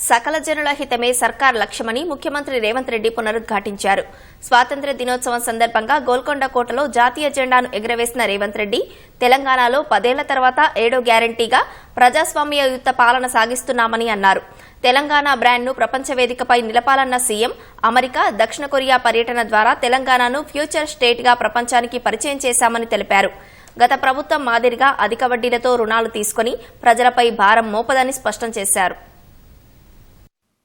సకల జనుల హితమే సర్కార్ లక్ష్యమని ముఖ్యమంత్రి రేవంత్ రెడ్డి పునరుద్ఘాటించారు. స్వాతంత్ర్య దినోత్సవం సందర్భంగా గోల్కొండ కోటలో జాతీయ జెండాను ఎగురవేసిన రేవంత్ రెడ్డి తెలంగాణలో 10 ఏళ్ల తర్వాత 7వ గ్యారంటీగా ప్రజాస్వామ్యయుత పాలన సాగిస్తున్నామని అన్నారు. తెలంగాణ బ్రాండ్ను ప్రపంచ వేదికపై నిలపాలన్న సీఎం అమెరికా, దక్షిణ కొరియా పర్యటన ద్వారా తెలంగాణను ఫ్యూచర్ స్టేట్గా ప్రపంచానికి పరిచయం చేశామని తెలిపారు. గత ప్రభుత్వం మాదిరిగా అధిక వడ్డీలతో రుణాలు తీసుకుని ప్రజలపై భారం మోపదని స్పష్టం చేశారు.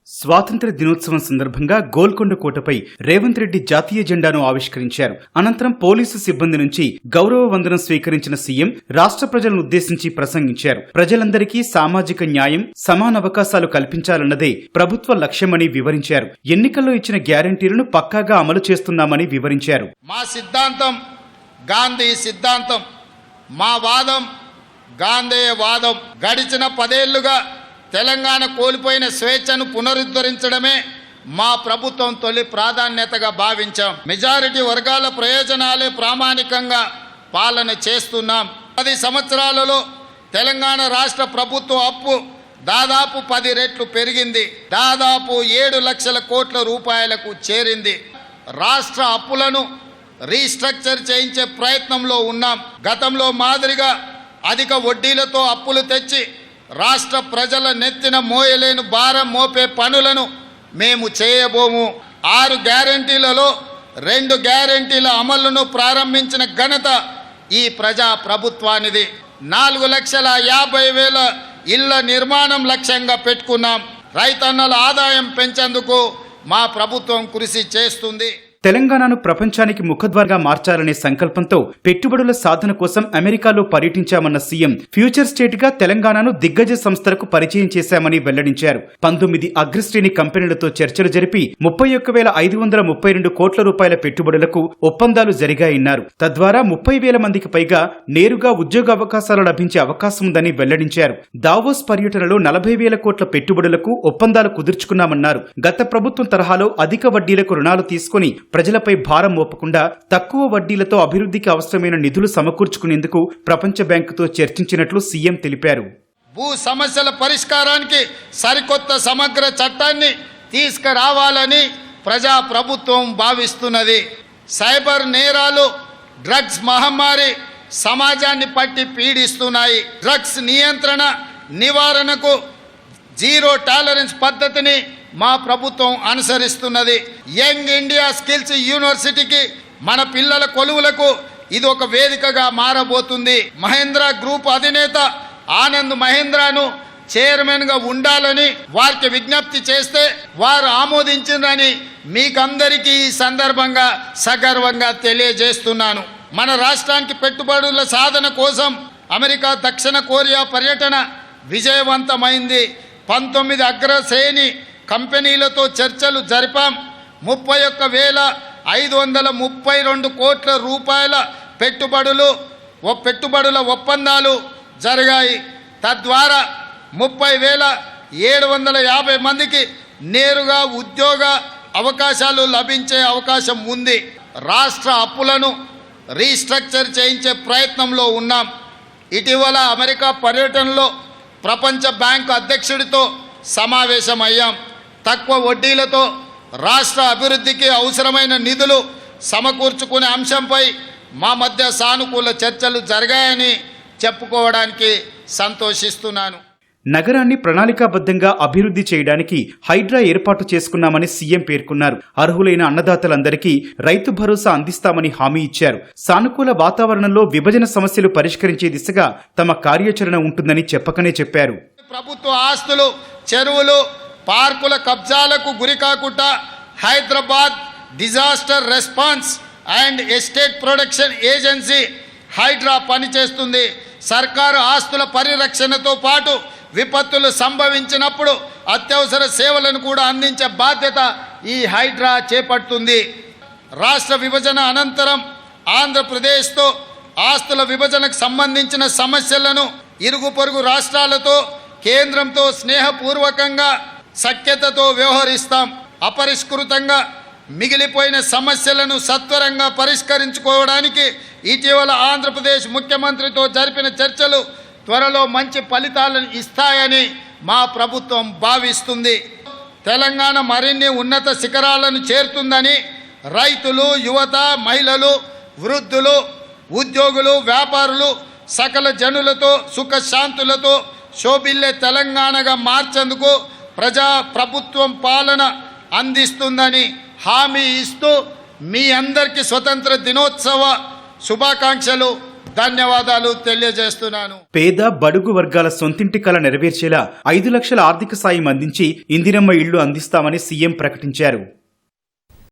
స్వాతంత్ర్య దినోత్సవం సందర్భంగా గోల్కొండ కోటపై రేవంత్ రెడ్డి జాతీయ జెండాను ఆవిష్కరించారు. అనంతరం పోలీసు సిబ్బంది నుంచి గౌరవ వందనం స్వీకరించిన సీఎం రాష్ట్ర ప్రజలను ఉద్దేశించి ప్రసంగించారు. ప్రజలందరికీ సామాజిక న్యాయం, సమాన అవకాశాలు కల్పించాలన్నదే ప్రభుత్వ లక్ష్యమని వివరించారు. ఎన్నికల్లో ఇచ్చిన గ్యారంటీలను పక్కాగా అమలు చేస్తున్నామని వివరించారు. మా సిద్ధాంతం గాంధీ సిద్ధాంతం, మా వాదం గాంధేయ వాదం. గడిచిన 10 ఏళ్లుగా తెలంగాణ కోల్పోయిన స్వేచ్ఛను పునరుద్ధరించడమే మా ప్రభుత్వం తొలి ప్రాధాన్యతగా భావించాం. మెజారిటీ వర్గాల ప్రయోజనాలే ప్రామాణికంగా పాలన చేస్తున్నాం. 10 సంవత్సరాలలో తెలంగాణ రాష్ట్ర ప్రభుత్వ అప్పు దాదాపు 10 రెట్లు పెరిగింది. దాదాపు 7 లక్షల కోట్ల రూపాయలకు చేరింది. రాష్ట్ర అప్పులను రీస్ట్రక్చర్ చేయించే ప్రయత్నంలో ఉన్నాం. గతంలో మాదిరిగా అధిక వడ్డీలతో అప్పులు తెచ్చి రాష్ట్ర ప్రజల నెత్తిన మోయలేని భారం మోపే పనులను మేము చేయబోము. 6 గ్యారంటీలలో 2 గ్యారంటీల అమలును ప్రారంభించిన ఘనత ఈ ప్రజా ప్రభుత్వానిది. 4,50,000 ఇళ్ల నిర్మాణం లక్ష్యంగా పెట్టుకున్నాం. రైతన్నల ఆదాయం పెంచేందుకు మా ప్రభుత్వం కృషి చేస్తుంది. తెలంగాణను ప్రపంచానికి ముఖద్వారంగా మార్చాలనే సంకల్పంతో పెట్టుబడుల సాధన కోసం అమెరికాలో పర్యటించామన్న సీఎం ఫ్యూచర్ స్టేట్ గా తెలంగాణను దిగ్గజ సంస్థలకు పరిచయం చేశామని వెల్లడించారు. 19 అగ్రశ్రేణి కంపెనీలతో చర్చలు జరిపి 31,532 కోట్ల రూపాయల పెట్టుబడులకు ఒప్పందాలు జరిగాయన్నారు. తద్వారా 30,000 మందికి పైగా నేరుగా ఉద్యోగ అవకాశాలు లభించే అవకాశం ఉందని వెల్లడించారు. దావోస్ పర్యటనలో 40,000 కోట్ల పెట్టుబడులకు ఒప్పందాలు కుదుర్చుకున్నామన్నారు. గత ప్రభుత్వం తరహాలో అధిక వడ్డీలకు రుణాలు తీసుకుని ప్రజలపై భారం మోపకుండా తక్కువ వడ్డీలతో అభివృద్ధికి అవసరమైన నిధులు సమకూర్చుకునేందుకు ప్రపంచ బ్యాంకుతో చర్చించినట్లు సీఎం తెలిపారు. భూ సమస్యల పరిష్కారానికి సరికొత్త సమగ్ర చట్టాన్ని తీసుకురావాలని ప్రజా ప్రభుత్వం భావిస్తున్నది. సైబర్ నేరాలు, డ్రగ్స్ మహమ్మారి సమాజాన్ని పట్టి పీడిస్తున్నాయి. డ్రగ్స్ నియంత్రణ నివారణకు జీరో టాలరెన్స్ పద్ధతిని మా ప్రభుత్వం అనుసరిస్తున్నది. యంగ్ ఇండియా స్కిల్స్ యూనివర్సిటీకి మన పిల్లల కొలువులకు ఇది ఒక వేదికగా మారబోతుంది. మహేంద్ర గ్రూప్ అధినేత ఆనంద్ మహేంద్రను చైర్మన్గా ఉండాలని వారికి విజ్ఞప్తి చేస్తే వారు ఆమోదించిందని మీకందరికీ ఈ సందర్భంగా సగర్వంగా తెలియజేస్తున్నాను. మన రాష్ట్రానికి పెట్టుబడుల సాధన కోసం అమెరికా, దక్షిణ కొరియా పర్యటన విజయవంతమైంది. 19 అగ్రశ్రేణి కంపెనీలతో చర్చలు జరిపాం. 31,532 కోట్ల రూపాయల పెట్టుబడుల ఒప్పందాలు జరిగాయి. తద్వారా 30,750 మందికి నేరుగా ఉద్యోగ అవకాశాలు లభించే అవకాశం ఉంది. రాష్ట్ర అప్పులను రీస్ట్రక్చర్ చేయించే ప్రయత్నంలో ఉన్నాం. ఇటీవల అమెరికా పర్యటనలో ప్రపంచ బ్యాంకు అధ్యక్షుడితో సమావేశమయ్యాం. తక్కువ వడ్డీలతో రాష్ట్ర అభివృద్ధికి అవసరమైన నిధులు సమకూర్చుకునే అంశంపై మా మధ్య సానుకూల చర్చలు జరిగాయని చెప్పుకోవడానికి సంతోషిస్తున్నాను. నగరాన్ని ప్రణాళికాబద్ధంగా అభివృద్ధి చేయడానికి హైడ్రా ఏర్పాటు చేసుకున్నామని సీఎం పేర్కొన్నారు. అర్హులైన అన్నదాతలందరికీ రైతు భరోసా అందిస్తామని హామీ ఇచ్చారు. సానుకూల వాతావరణంలో విభజన సమస్యలు పరిష్కరించే దిశగా తమ కార్యాచరణ ఉంటుందని చెప్పకనే చెప్పారు. ప్రభుత్వ ఆస్తులు, చెరువులు, పార్కుల కబ్జాలకు గురికాకుండా Hyderabad disaster response and estate protection agency HYDRAA పనిచేస్తుంది. సర్కారు ఆస్తుల పరిరక్షణతో పాటు విపత్తులు సంభవించినప్పుడు అత్యవసర సేవలను కూడా అందించే బాధ్యత ఈ హైడ్రా చేపడుతుంది. రాష్ట్ర విభజన అనంతరం ఆంధ్రప్రదేశ్తో ఆస్తుల విభజనకు సంబంధించిన సమస్యలను ఇరుగు పొరుగు రాష్ట్రాలతో కేంద్రంతో స్నేహపూర్వకంగా సఖ్యతతో వ్యవహరిస్తాం. అపరిష్కృతంగా మిగిలిపోయిన సమస్యలను సత్వరంగా పరిష్కరించుకోవడానికి ఇటీవల ఆంధ్రప్రదేశ్ ముఖ్యమంత్రితో జరిపిన చర్చలు త్వరలో మంచి ఫలితాలను ఇస్తాయని మా ప్రభుత్వం భావిస్తుంది. తెలంగాణ మరిన్ని ఉన్నత శిఖరాలను చేరుతుందని రైతులు, యువత, మహిళలు, వృద్ధులు, ఉద్యోగులు, వ్యాపారులు సకల జనులతో సుఖశాంతులతో శోభిల్లే తెలంగాణగా మార్చేందుకు ప్రభుత్వం పాలన అందిస్తుందని హామీ ఇస్తూ మీ అందరికీ స్వతంత్ర దినోత్సవ శుభాకాంక్షలు, ధన్యవాదాలు తెలియజేస్తున్నాను. పేద బడుగు వర్గాల సొంతింటి కల నెరవేర్చేలా 5 లక్షల ఆర్థిక సాయం అందించి ఇందిరమ్మ ఇళ్లు అందిస్తామని సీఎం ప్రకటించారు.